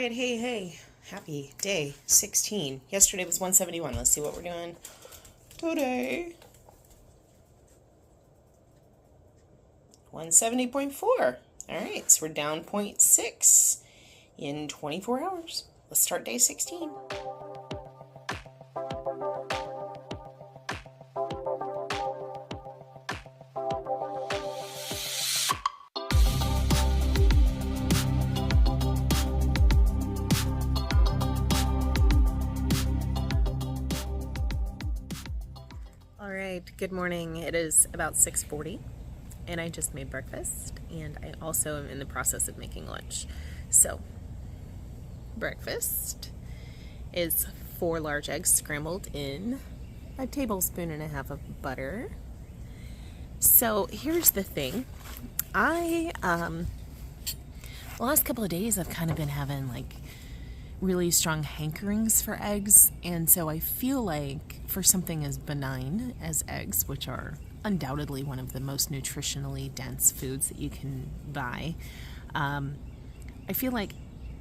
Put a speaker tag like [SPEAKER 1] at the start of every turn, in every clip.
[SPEAKER 1] right, hey, happy day 16. Yesterday was 171. Let's see what we're doing today. 170.4. All right, so we're down 0.6 in 24 hours. Let's start day 16. Good morning. It is about 6:40 and I just made breakfast, and I also am in the process of making lunch. So breakfast is 4 large eggs scrambled in a tablespoon and a half of butter. So here's the thing. The last couple of days I've kind of been having really strong hankerings for eggs, and so I feel like for something as benign as eggs, which are undoubtedly one of the most nutritionally dense foods that you can buy, I feel like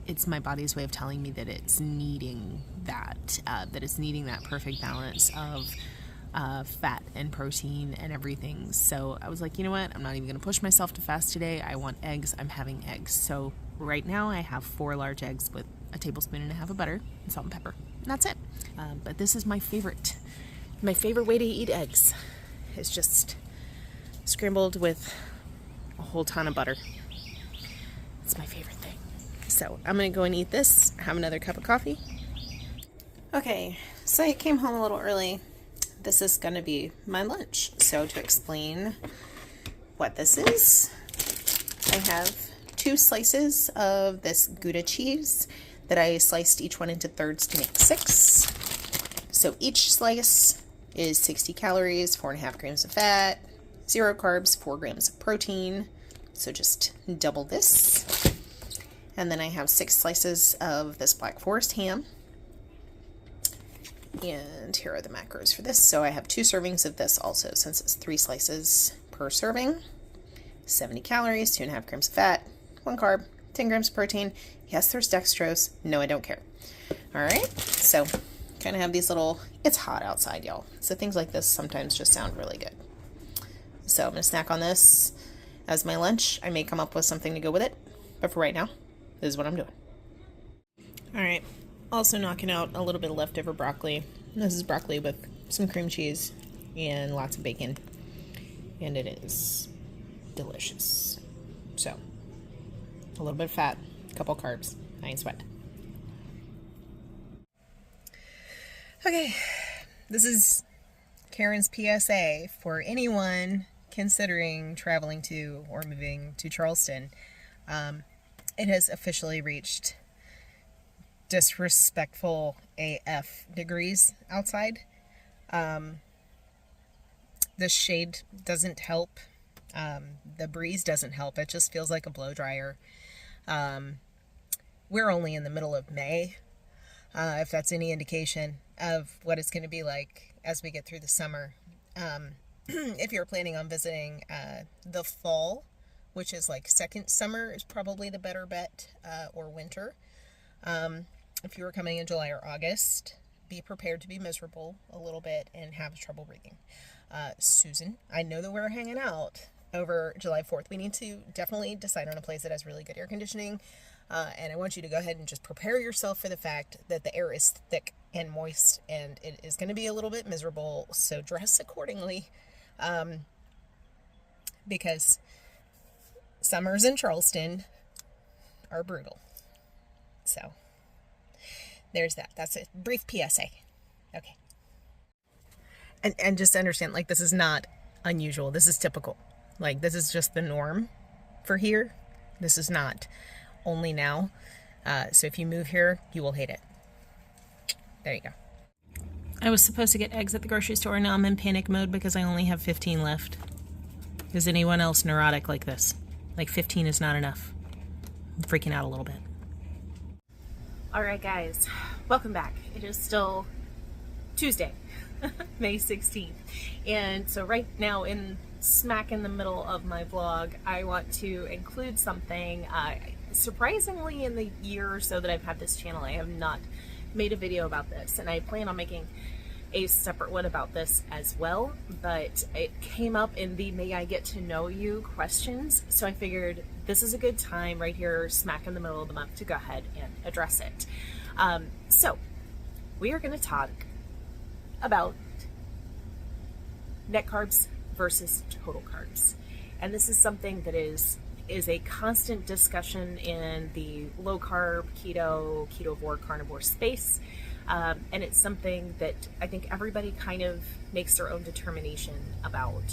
[SPEAKER 1] it's my body's way of telling me that it's needing that perfect balance of fat and protein and everything. So I was like, you know what, I'm not even going to push myself to fast today. I want eggs. I'm having eggs. So right now I have 4 large eggs with a tablespoon and a half of butter and salt and pepper. And that's it. But this is my favorite. My favorite way to eat eggs is just scrambled with a whole ton of butter. It's my favorite thing. So I'm going to go and eat this, have another cup of coffee. Okay, so I came home a little early. This is going to be my lunch. So to explain what this is, I have 2 slices of this Gouda cheese that I sliced each one into thirds to make 6. So each slice is 60 calories, 4.5 grams of fat, 0 carbs, 4 grams of protein. So just double this. And then I have 6 slices of this Black Forest ham. And here are the macros for this. So I have 2 servings of this also, since it's 3 slices per serving. 70 calories, 2.5 grams of fat, 1 carb, 10 grams of protein. Yes, there's dextrose. No, I don't care. All right, so kind of have these little, it's hot outside, y'all. So things like this sometimes just sound really good. So I'm going to snack on this as my lunch. I may come up with something to go with it, but for right now, this is what I'm doing. All right, also knocking out a little bit of leftover broccoli. This is broccoli with some cream cheese and lots of bacon, and it is delicious. So a little bit of fat, a couple carbs. I ain't sweat. Okay, this is Karen's PSA for anyone considering traveling to or moving to Charleston. It has officially reached disrespectful AF degrees outside. The shade doesn't help. The breeze doesn't help. It just feels like a blow dryer. We're only in the middle of May, if that's any indication of what it's going to be like as we get through the summer. If you're planning on visiting the fall, which is like second summer, is probably the better bet, or winter. If you were coming in July or August, be prepared to be miserable a little bit and have trouble breathing. Susan, I know that we're hanging out over July 4th. We need to definitely decide on a place that has really good air conditioning. And I want you to go ahead and just prepare yourself for the fact that the air is thick and moist, and it is going to be a little bit miserable. So dress accordingly, because summers in Charleston are brutal. So there's that. That's a brief PSA. Okay. And just understand, this is not unusual. This is typical. This is just the norm for here. This is not only now. So if you move here, you will hate it. There you go. I was supposed to get eggs at the grocery store. Now I'm in panic mode because I only have 15 left. Is anyone else neurotic like this? 15 is not enough. I'm freaking out a little bit. All right, guys. Welcome back. It is still Tuesday, May 16th. And so right now, smack in the middle of my vlog, I want to include something surprisingly, in the year or so that I've had this channel, I have not made a video about this, and I plan on making a separate one about this as well, but it came up in the may I get to know you questions, so I figured this is a good time right here smack in the middle of the month to go ahead and address it. So we are going to talk about net carbs versus total carbs, and this is something that is a constant discussion in the low carb, ketovore, carnivore space. And it's something that I think everybody kind of makes their own determination about.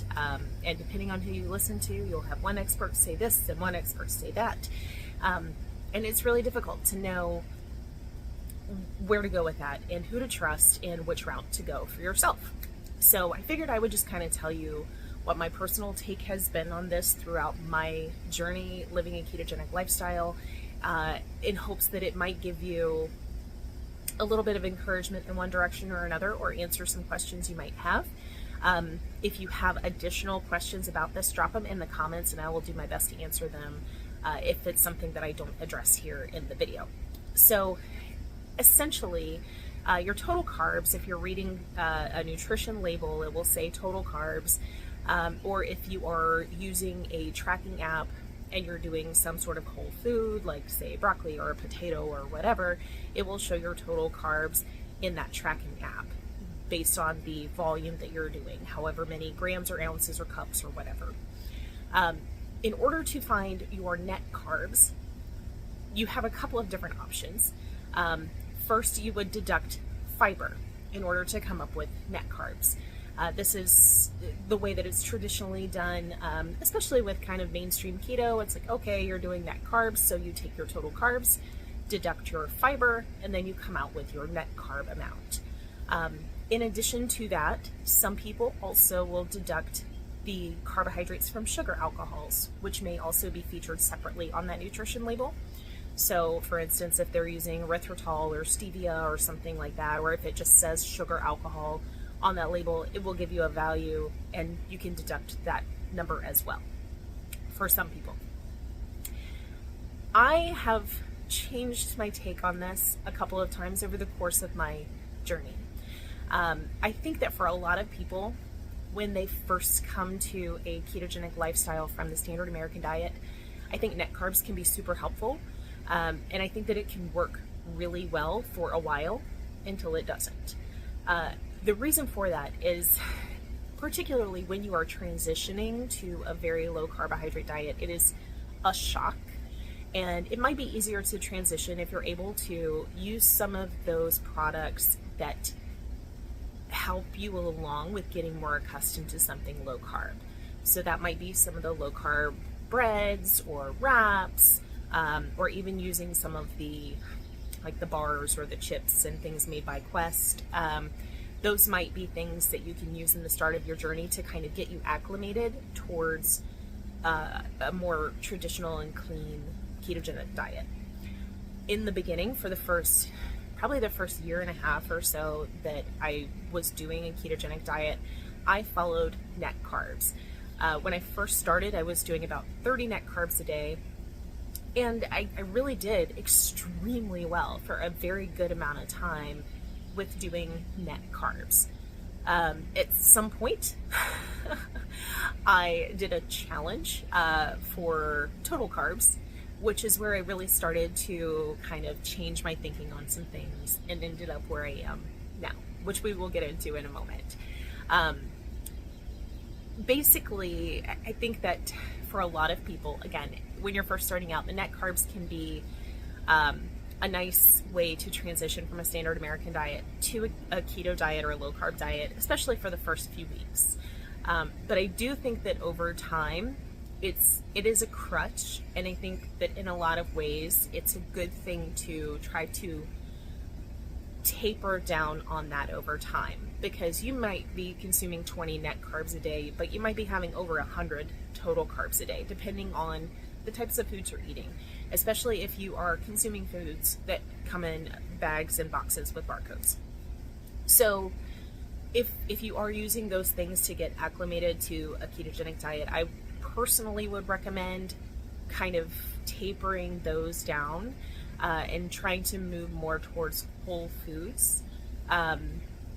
[SPEAKER 1] And depending on who you listen to, you'll have one expert say this and one expert say that. And it's really difficult to know where to go with that and who to trust and which route to go for yourself. So I figured I would just kind of tell you what my personal take has been on this throughout my journey living a ketogenic lifestyle, in hopes that it might give you a little bit of encouragement in one direction or another, or answer some questions you might have. If you have additional questions about this, drop them in the comments and I will do my best to answer them if it's something that I don't address here in the video. So essentially, your total carbs, if you're reading a nutrition label, it will say total carbs. Or if you are using a tracking app and you're doing some sort of whole food, like say broccoli or a potato or whatever, it will show your total carbs in that tracking app based on the volume that you're doing, however many grams or ounces or cups or whatever. In order to find your net carbs, you have a couple of different options. First, you would deduct fiber in order to come up with net carbs. This is the way that it's traditionally done, especially with kind of mainstream keto. It's like, okay, you're doing net carbs, so you take your total carbs, deduct your fiber, and then you come out with your net carb amount. In addition to that, some people also will deduct the carbohydrates from sugar alcohols, which may also be featured separately on that nutrition label. So for instance, if they're using erythritol or stevia or something like that, or if it just says sugar alcohol on that label, it will give you a value and you can deduct that number as well for some people. I have changed my take on this a couple of times over the course of my journey. I think that for a lot of people, when they first come to a ketogenic lifestyle from the standard American diet, I think net carbs can be super helpful. And I think that it can work really well for a while until it doesn't. The reason for that is, particularly when you are transitioning to a very low carbohydrate diet, it is a shock. And it might be easier to transition if you're able to use some of those products that help you along with getting more accustomed to something low carb. So that might be some of the low carb breads or wraps, or even using some of the, like the bars or the chips and things made by Quest. Those might be things that you can use in the start of your journey to kind of get you acclimated towards a more traditional and clean ketogenic diet. In the beginning, for probably the first year and a half or so that I was doing a ketogenic diet, I followed net carbs. When I first started, I was doing about 30 net carbs a day, and I really did extremely well for a very good amount of time with doing net carbs. At some point, I did a challenge for total carbs, which is where I really started to kind of change my thinking on some things and ended up where I am now, which we will get into in a moment. Basically, I think that for a lot of people, again, when you're first starting out, the net carbs can be a nice way to transition from a standard American diet to a keto diet or a low carb diet, especially for the first few weeks. But I do think that over time, it is a crutch, and I think that in a lot of ways, it's a good thing to try to taper down on that over time, because you might be consuming 20 net carbs a day, but you might be having over 100 total carbs a day, depending on the types of foods you're eating, especially if you are consuming foods that come in bags and boxes with barcodes. So if you are using those things to get acclimated to a ketogenic diet, I personally would recommend kind of
[SPEAKER 2] tapering those down and trying to move more towards whole foods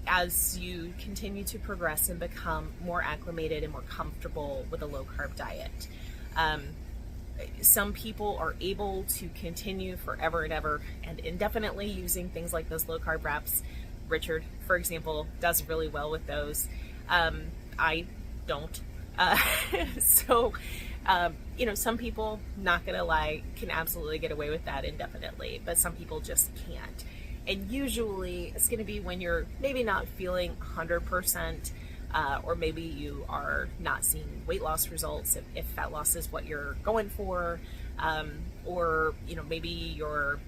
[SPEAKER 2] as you continue to progress and become more acclimated and more comfortable with a low carb diet. Some people are able to continue forever and ever and indefinitely using things like those low carb wraps. Richard, for example, does really well with those. I don't. So, some people, not gonna lie, can absolutely get away with that indefinitely, but some people just can't. And usually it's gonna be when you're maybe not feeling 100%, or maybe you are not seeing weight loss results if fat loss is what you're going for, or maybe your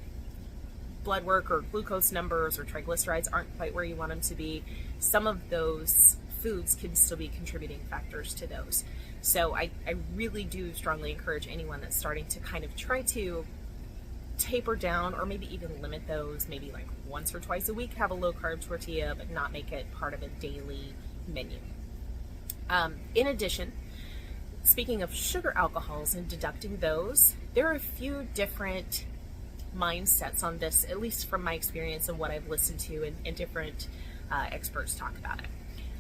[SPEAKER 2] blood work or glucose numbers or triglycerides aren't quite where you want them to be. Some of those foods can still be contributing factors to those. So I really do strongly encourage anyone that's starting to kind of try to taper down or maybe even limit those, maybe like once or twice a week, have a low carb tortilla, but not make it part of a daily menu. In addition, speaking of sugar alcohols and deducting those, there are a few different mindsets on this, at least from my experience and what I've listened to and different experts talk about it.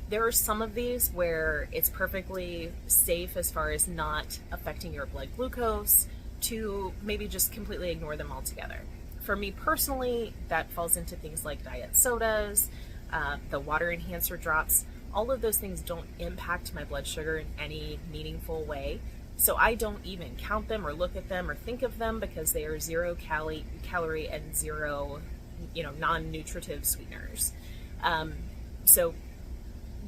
[SPEAKER 2] There are some of these where it's perfectly safe as far as not affecting your blood glucose to maybe just completely ignore them altogether. For me personally, that falls into things like diet sodas, the water enhancer drops. All of those things don't impact my blood sugar in any meaningful way. So I don't even count them or look at them or think of them because they are zero calorie and zero, non-nutritive sweeteners. So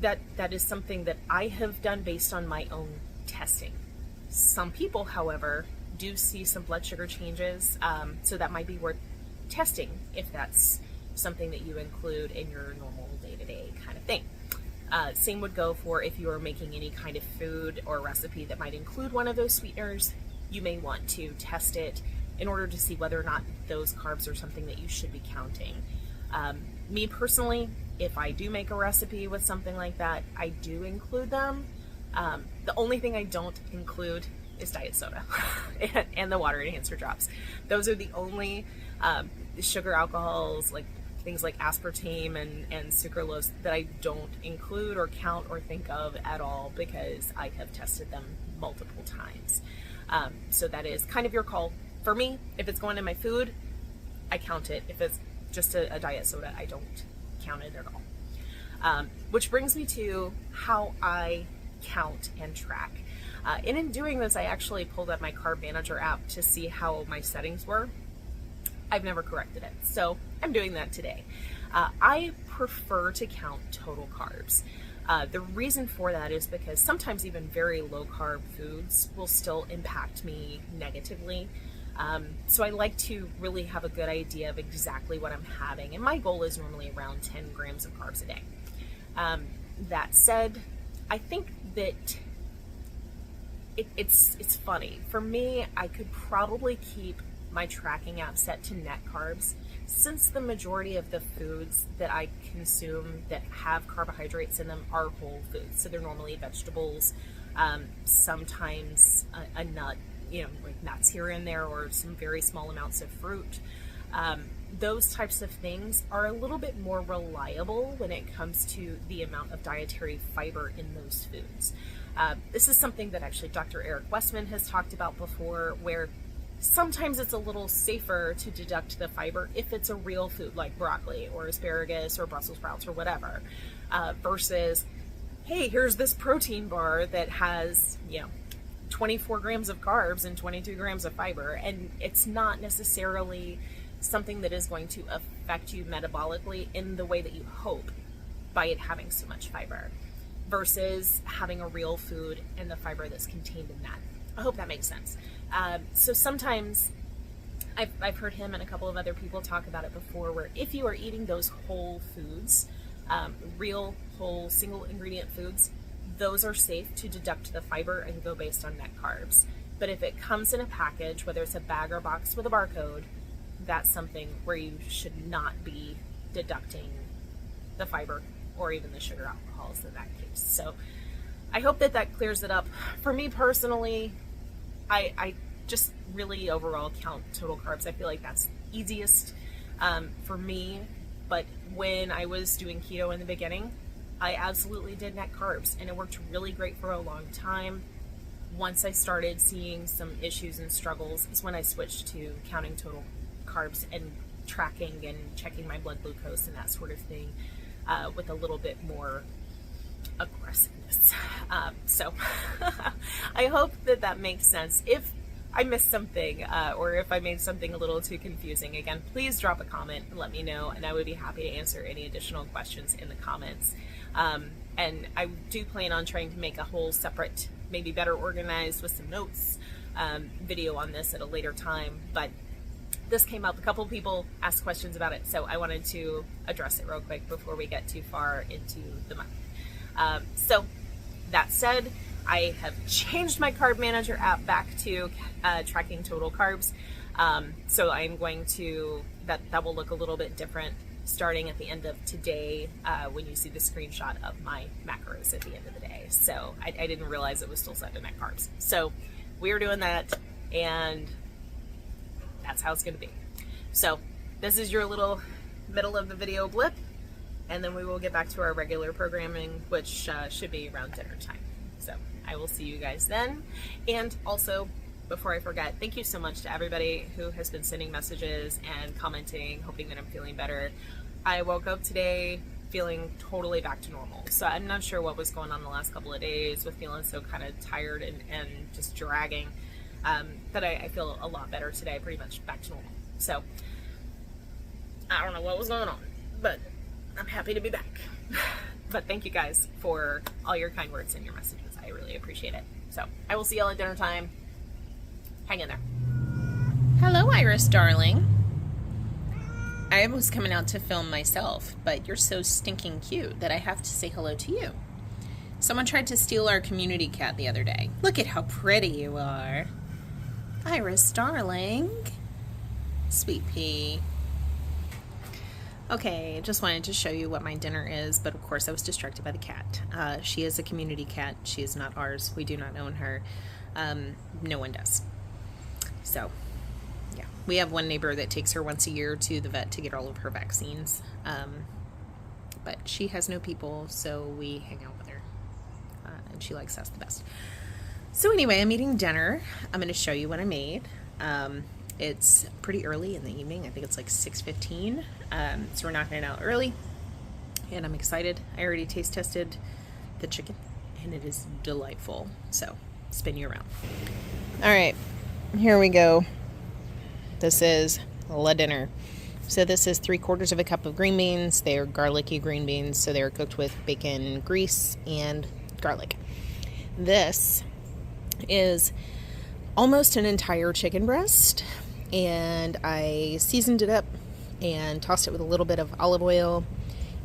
[SPEAKER 2] that is something that I have done based on my own testing. Some people, however, do see some blood sugar changes, so that might be worth testing if that's something that you include in your normal day-to-day kind of thing. Same would go for if you are making any kind of food or recipe that might include one of those sweeteners. You may want to test it in order to see whether or not those carbs are something that you should be counting. Me personally, if I do make a recipe with something like that, I do include them. The only thing I don't include is diet soda and the water enhancer drops. Those are the only sugar alcohols, like things like aspartame and sucralose, that I don't include or count or think of at all because I have tested them multiple times. So that is kind of your call. For me, if it's going in my food, I count it. If it's just a diet soda, I don't count it at all. Which brings me to how I count and track. And in doing this, I actually pulled up my Carb Manager app to see how my settings were. I've never corrected it, so I'm doing that today. I prefer to count total carbs. The reason for that is because sometimes even very low carb foods will still impact me negatively. So I like to really have a good idea of exactly what I'm having, and my goal is normally around 10 grams of carbs a day. That said, I think that it's funny. For me, I could probably keep my tracking app set to net carbs, since the majority of the foods that I consume that have carbohydrates in them are whole foods. So they're normally vegetables, sometimes a nut, like nuts here and there, or some very small amounts of fruit. Those types of things are a little bit more reliable when it comes to the amount of dietary fiber in those foods. This is something that actually Dr. Eric Westman has talked about before, where sometimes it's a little safer to deduct the fiber if it's a real food like broccoli or asparagus or Brussels sprouts or whatever, versus, hey, here's this protein bar that has, 24 grams of carbs and 22 grams of fiber, and it's not necessarily something that is going to affect you metabolically in the way that you hope by it having so much fiber, versus having a real food and the fiber that's contained in that. I hope that makes sense. So sometimes I've heard him and a couple of other people talk about it before, where if you are eating those whole foods, real whole single ingredient foods, those are safe to deduct the fiber and go based on net carbs. But if it comes in a package, whether it's a bag or box with a barcode, that's something where you should not be deducting the fiber or even the sugar alcohols in that case. So I hope that clears it up. For me personally, I just really overall count total carbs. I feel like that's easiest for me. But when I was doing keto in the beginning, I absolutely did net carbs, and it worked really great for a long time. Once I started seeing some issues and struggles is when I switched to counting total carbs and tracking and checking my blood glucose and that sort of thing with a little bit more aggressiveness. So I hope that makes sense. If I missed something or if I made something a little too confusing, again, please drop a comment and let me know, and I would be happy to answer any additional questions in the comments. And I do plan on trying to make a whole separate, maybe better organized with some notes, video on this at a later time. But this came up, a couple people asked questions about it, so I wanted to address it real quick before we get too far into the month. So that said, I have changed my Carb Manager app back to tracking total carbs. So I'm going to, that will look a little bit different starting at the end of today when you see the screenshot of my macros at the end of the day. So I didn't realize it was still set to net carbs. So we're doing that, and that's how it's going to be. So this is your little middle of the video blip, and then we will get back to our regular programming, which should be around dinner time. So I will see you guys then. And also, before I forget, thank you so much to everybody who has been sending messages and commenting, hoping that I'm feeling better. I woke up today feeling totally back to normal. So I'm not sure what was going on the last couple of days with feeling so kind of tired and just dragging. But I feel a lot better today, pretty much back to normal. So I don't know what was going on, but I'm happy to be back. But thank you guys for all your kind words and your messages. I really appreciate it. So I will see y'all at dinner time. Hang in there.
[SPEAKER 1] Hello, Iris, darling. I was coming out to film myself, but you're so stinking cute that I have to say hello to you. Someone tried to steal our community cat the other day. Look at how pretty you are. Iris, darling. Sweet pea. Okay, just wanted to show you what my dinner is, but of course I was distracted by the cat. She is a community cat. She is not ours. We do not own her. No one does. So, yeah. We have one neighbor that takes her once a year to the vet to get all of her vaccines. But she has no people, so we hang out with her. And she likes us the best. So anyway, I'm eating dinner. I'm going to show you what I made. It's pretty early in the evening. I think it's like 6:15. So we're knocking it out early. And I'm excited. I already taste tested the chicken, and it is delightful. So, spin you around. All right. Here we go. This is la dinner. So this is 3/4 of a cup of green beans. They're garlicky green beans, so they're cooked with bacon, grease, and garlic. This is almost an entire chicken breast, and I seasoned it up and tossed it with a little bit of olive oil,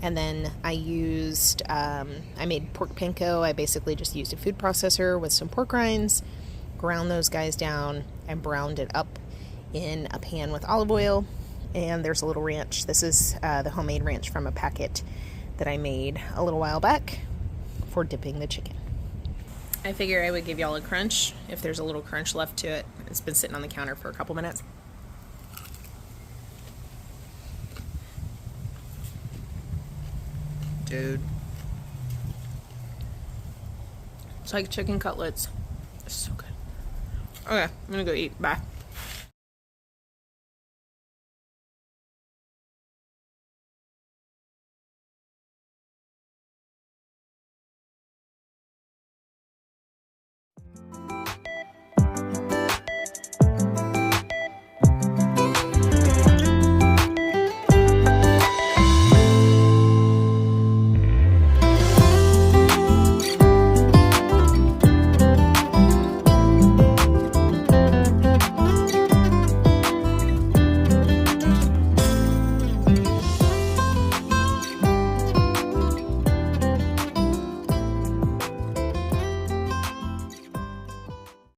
[SPEAKER 1] and then I used, I made pork panko. I basically just used a food processor with some pork rinds, ground those guys down, and browned it up in a pan with olive oil. And there's a little ranch. This is the homemade ranch from a packet that I made a little while back for dipping the chicken. I figure I would give y'all a crunch if there's a little crunch left to it. It's been sitting on the counter for a couple minutes. Dude. It's like chicken cutlets. It's so good. Okay, I'm gonna go eat. Bye.